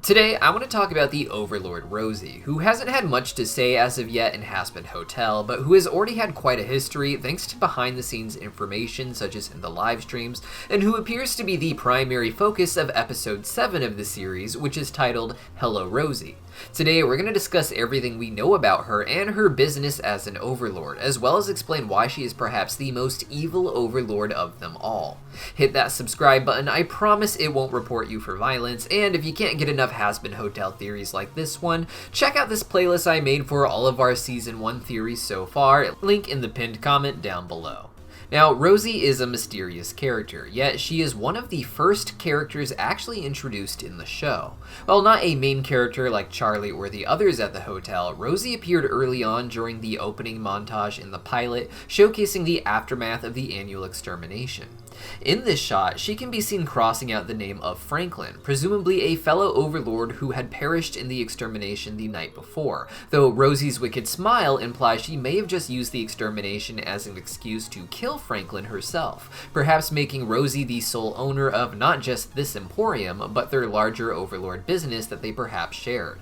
Today, I want to talk about the Overlord Rosie, who hasn't had much to say as of yet in Hazbin Hotel, but who has already had quite a history thanks to behind-the-scenes information such as in the live streams, and who appears to be the primary focus of episode 7 of the series, which is titled Hello Rosie. Today, we're going to discuss everything we know about her and her business as an Overlord, as well as explain why she is perhaps the most evil Overlord of them all. Hit that subscribe button, I promise it won't report you for violence, and if you can't get enough Hazbin Hotel theories like this one, check out this playlist I made for all of our Season 1 theories so far, link in the pinned comment down below. Now, Rosie is a mysterious character, yet she is one of the first characters actually introduced in the show. While not a main character like Charlie or the others at the hotel, Rosie appeared early on during the opening montage in the pilot, showcasing the aftermath of the annual extermination. In this shot, she can be seen crossing out the name of Franklin, presumably a fellow Overlord who had perished in the extermination the night before, though Rosie's wicked smile implies she may have just used the extermination as an excuse to kill Franklin herself, perhaps making Rosie the sole owner of not just this emporium, but their larger Overlord business that they perhaps shared.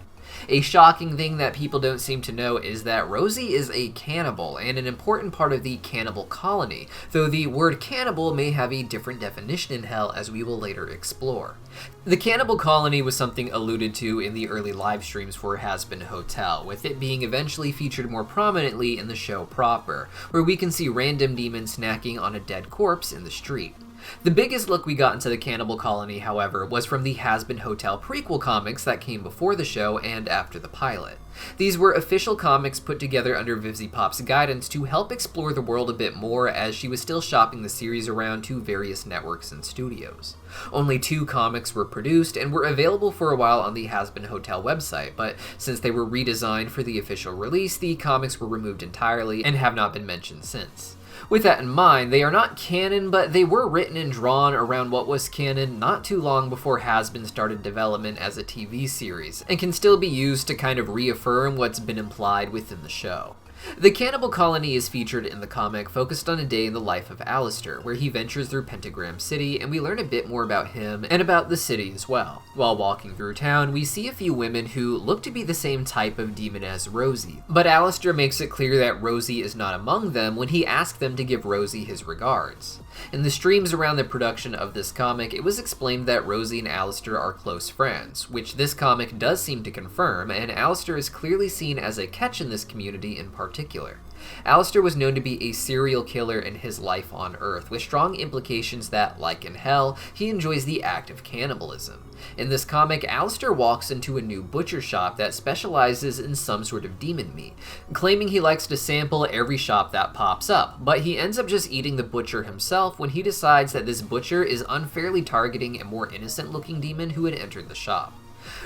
A shocking thing that people don't seem to know is that Rosie is a cannibal and an important part of the cannibal colony, though the word cannibal may have a different definition in Hell as we will later explore. The cannibal colony was something alluded to in the early live streams for Hazbin Hotel, with it being eventually featured more prominently in the show proper, where we can see random demons snacking on a dead corpse in the street. The biggest look we got into the cannibal colony, however, was from the Hazbin Hotel prequel comics that came before the show and after the pilot. These were official comics put together under Vivzie Pop's guidance to help explore the world a bit more as she was still shopping the series around to various networks and studios. Only 2 comics were produced and were available for a while on the Hazbin Hotel website, but since they were redesigned for the official release, the comics were removed entirely and have not been mentioned since. With that in mind, they are not canon, but they were written and drawn around what was canon not too long before Hazbin started development as a TV series, and can still be used to kind of reaffirm what's been implied within the show. The cannibal colony is featured in the comic focused on a day in the life of Alistair, where he ventures through Pentagram City, and we learn a bit more about him and about the city as well. While walking through town, we see a few women who look to be the same type of demon as Rosie, but Alistair makes it clear that Rosie is not among them when he asks them to give Rosie his regards. In the streams around the production of this comic, it was explained that Rosie and Alistair are close friends, which this comic does seem to confirm, and Alistair is clearly seen as a catch in this community in particular. Alistair was known to be a serial killer in his life on Earth, with strong implications that, like in Hell, he enjoys the act of cannibalism. In this comic, Alistair walks into a new butcher shop that specializes in some sort of demon meat, claiming he likes to sample every shop that pops up, but he ends up just eating the butcher himself when he decides that this butcher is unfairly targeting a more innocent-looking demon who had entered the shop.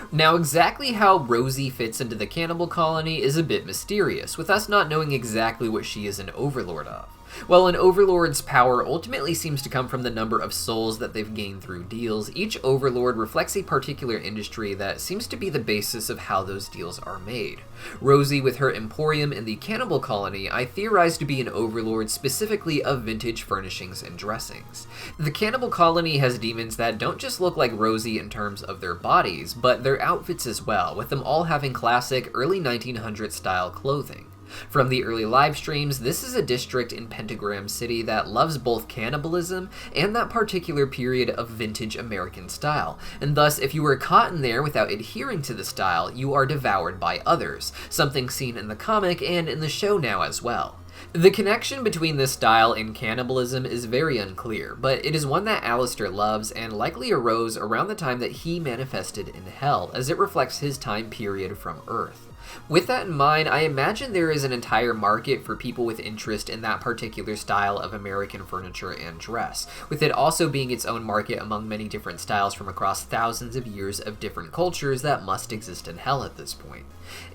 Now, exactly how Rosie fits into the cannibal colony is a bit mysterious, with us not knowing exactly what she is an overlord of. While an overlord's power ultimately seems to come from the number of souls that they've gained through deals, each overlord reflects a particular industry that seems to be the basis of how those deals are made. Rosie, with her emporium in the cannibal colony, I theorize to be an overlord specifically of vintage furnishings and dressings. The cannibal colony has demons that don't just look like Rosie in terms of their bodies, but their outfits as well, with them all having classic early 1900s style clothing. From the early live streams, this is a district in Pentagram City that loves both cannibalism and that particular period of vintage American style, and thus if you were caught in there without adhering to the style, you are devoured by others, something seen in the comic and in the show now as well. The connection between this style and cannibalism is very unclear, but it is one that Alistair loves and likely arose around the time that he manifested in Hell, as it reflects his time period from Earth. With that in mind, I imagine there is an entire market for people with interest in that particular style of American furniture and dress, with it also being its own market among many different styles from across thousands of years of different cultures that must exist in Hell at this point.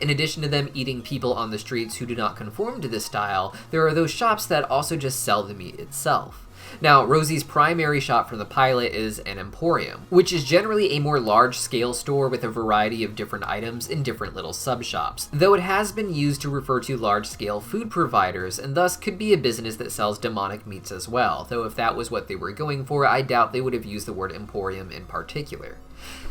In addition to them eating people on the streets who do not conform to this style, there are those shops that also just sell the meat itself. Now, Rosie's primary shop from the pilot is an emporium, which is generally a more large-scale store with a variety of different items in different little sub-shops, though it has been used to refer to large-scale food providers, and thus could be a business that sells demonic meats as well, though if that was what they were going for, I doubt they would have used the word emporium in particular.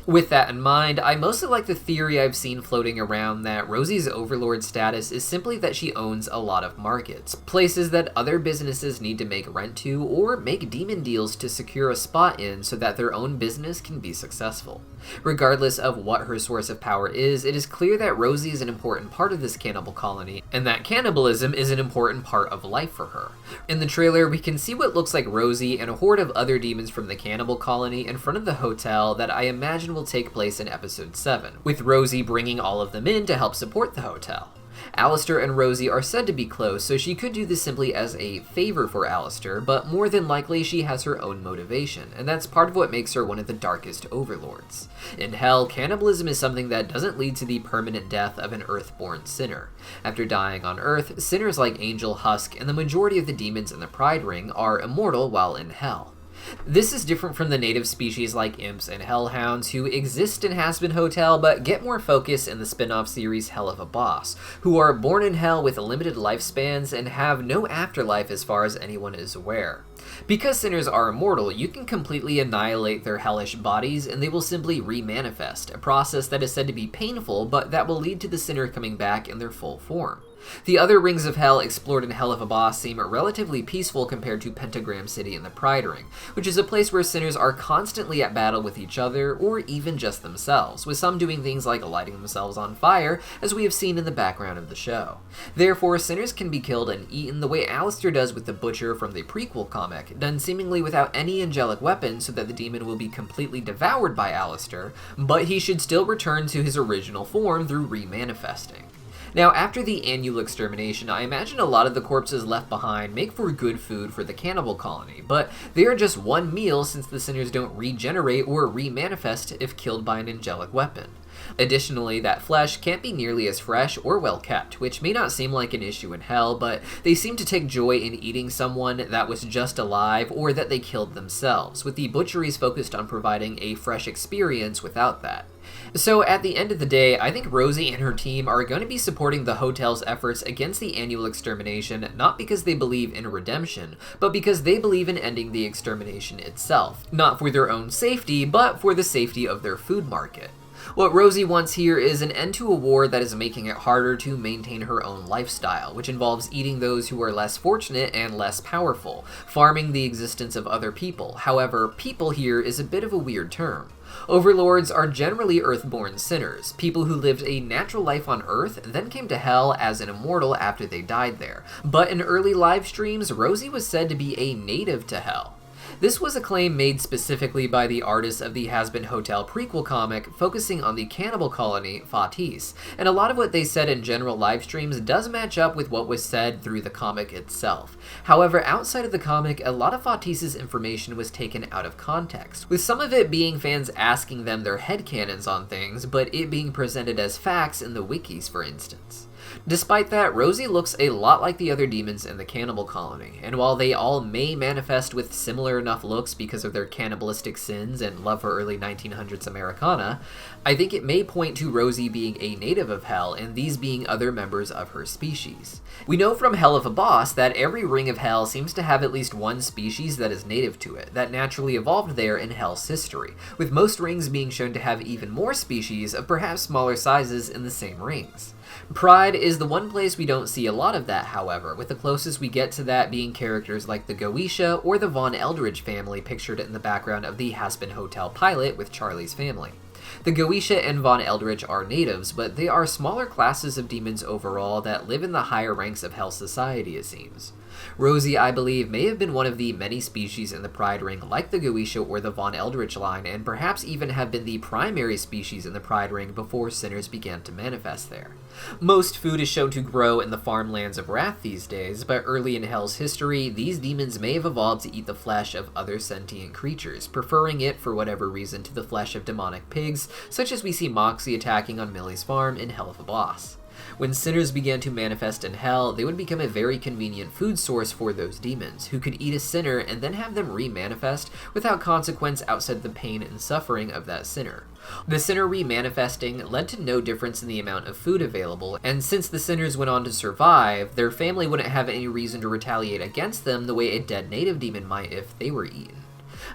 With that in mind, I mostly like the theory I've seen floating around that Rosie's Overlord status is simply that she owns a lot of markets, places that other businesses need to make rent to or make demon deals to secure a spot in so that their own business can be successful. Regardless of what her source of power is, it is clear that Rosie is an important part of this cannibal colony, and that cannibalism is an important part of life for her. In the trailer, we can see what looks like Rosie and a horde of other demons from the cannibal colony in front of the hotel that I imagine will take place in episode 7, with Rosie bringing all of them in to help support the hotel. Alistair and Rosie are said to be close, so she could do this simply as a favor for Alistair, but more than likely she has her own motivation, and that's part of what makes her one of the darkest overlords. In Hell, cannibalism is something that doesn't lead to the permanent death of an Earthborn sinner. After dying on Earth, sinners like Angel, Husk, and the majority of the demons in the Pride Ring are immortal while in Hell. This is different from the native species like imps and hellhounds who exist in Hazbin Hotel but get more focus in the spin-off series Hell of a Boss, who are born in Hell with limited lifespans and have no afterlife as far as anyone is aware. Because sinners are immortal, you can completely annihilate their hellish bodies and they will simply remanifest, a process that is said to be painful but that will lead to the sinner coming back in their full form. The other rings of hell explored in Hell of a Boss seem relatively peaceful compared to Pentagram City and the Pride Ring, which is a place where sinners are constantly at battle with each other or even just themselves, with some doing things like lighting themselves on fire, as we have seen in the background of the show. Therefore, sinners can be killed and eaten the way Alistair does with the Butcher from the prequel comic, done seemingly without any angelic weapon so that the demon will be completely devoured by Alistair, but he should still return to his original form through remanifesting. Now, after the annual extermination, I imagine a lot of the corpses left behind make for good food for the cannibal colony, but they are just one meal since the sinners don't regenerate or remanifest if killed by an angelic weapon. Additionally, that flesh can't be nearly as fresh or well kept, which may not seem like an issue in Hell, but they seem to take joy in eating someone that was just alive or that they killed themselves, with the butcheries focused on providing a fresh experience without that. So at the end of the day, I think Rosie and her team are going to be supporting the hotel's efforts against the annual extermination, not because they believe in redemption, but because they believe in ending the extermination itself, not for their own safety, but for the safety of their food market. What Rosie wants here is an end to a war that is making it harder to maintain her own lifestyle, which involves eating those who are less fortunate and less powerful, farming the existence of other people. However, people here is a bit of a weird term. Overlords are generally Earthborn sinners, people who lived a natural life on Earth, then came to Hell as an immortal after they died there. But in early live streams, Rosie was said to be a native to Hell. This was a claim made specifically by the artist of the Hazbin Hotel prequel comic, focusing on the cannibal colony, Fatis, and a lot of what they said in general live streams does match up with what was said through the comic itself. However, outside of the comic, a lot of Fatis' information was taken out of context, with some of it being fans asking them their headcanons on things, but it being presented as facts in the wikis, for instance. Despite that, Rosie looks a lot like the other demons in the cannibal colony, and while they all may manifest with similar enough looks because of their cannibalistic sins and love for early 1900s Americana, I think it may point to Rosie being a native of Hell and these being other members of her species. We know from Hell of a Boss that every ring of Hell seems to have at least one species that is native to it, that naturally evolved there in Hell's history, with most rings being shown to have even more species of perhaps smaller sizes in the same rings. Pride is the one place we don't see a lot of that, however, with the closest we get to that being characters like the Goetia or the Von Eldridge family pictured in the background of the Hazbin Hotel pilot with Charlie's family. The Goetia and Von Eldridge are natives, but they are smaller classes of demons overall that live in the higher ranks of Hell society, it seems. Rosie, I believe, may have been one of the many species in the Pride Ring like the Goetia or the Von Eldridge line, and perhaps even have been the primary species in the Pride Ring before sinners began to manifest there. Most food is shown to grow in the farmlands of Wrath these days, but early in Hell's history, these demons may have evolved to eat the flesh of other sentient creatures, preferring it for whatever reason to the flesh of demonic pigs, such as we see Moxie attacking on Millie's farm in Hell of a Boss. When sinners began to manifest in Hell, they would become a very convenient food source for those demons, who could eat a sinner and then have them re-manifest without consequence outside the pain and suffering of that sinner. The sinner re-manifesting led to no difference in the amount of food available, and since the sinners went on to survive, their family wouldn't have any reason to retaliate against them the way a dead native demon might if they were eaten.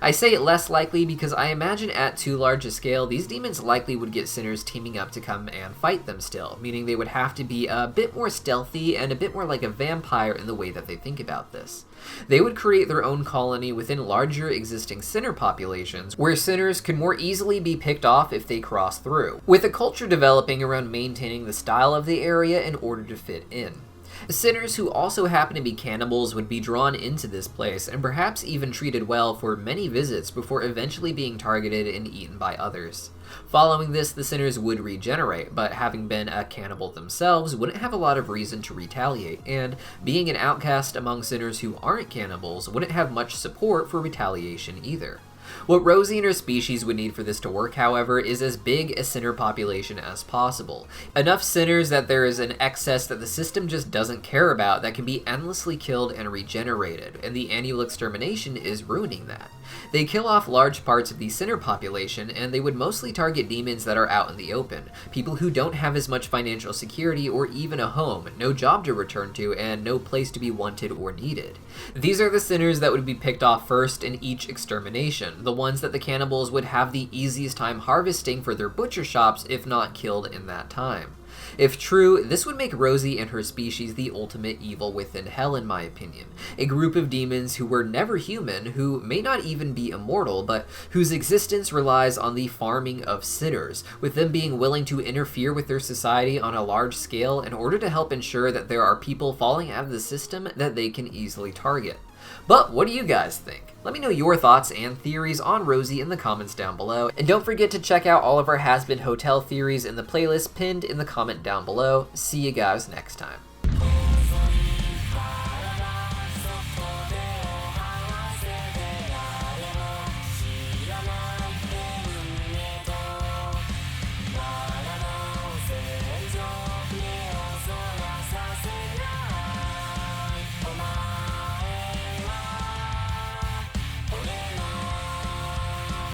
I say less likely because I imagine at too large a scale, these demons likely would get sinners teaming up to come and fight them still, meaning they would have to be a bit more stealthy and a bit more like a vampire in the way that they think about this. They would create their own colony within larger existing sinner populations, where sinners could more easily be picked off if they cross through, with a culture developing around maintaining the style of the area in order to fit in. Sinners who also happen to be cannibals would be drawn into this place, and perhaps even treated well for many visits before eventually being targeted and eaten by others. Following this, the sinners would regenerate, but having been a cannibal themselves, wouldn't have a lot of reason to retaliate, and being an outcast among sinners who aren't cannibals wouldn't have much support for retaliation either. What Rosie and her species would need for this to work, however, is as big a sinner population as possible. Enough sinners that there is an excess that the system just doesn't care about that can be endlessly killed and regenerated, and the annual extermination is ruining that. They kill off large parts of the sinner population, and they would mostly target demons that are out in the open, people who don't have as much financial security or even a home, no job to return to, and no place to be wanted or needed. These are the sinners that would be picked off first in each extermination, the ones that the cannibals would have the easiest time harvesting for their butcher shops if not killed in that time. If true, this would make Rosie and her species the ultimate evil within hell, in my opinion. A group of demons who were never human, who may not even be immortal, but whose existence relies on the farming of sinners, with them being willing to interfere with their society on a large scale in order to help ensure that there are people falling out of the system that they can easily target. But what do you guys think? Let me know your thoughts and theories on Rosie in the comments down below, and don't forget to check out all of our Has Been Hotel theories in the playlist pinned in the comment down below. See you guys next time.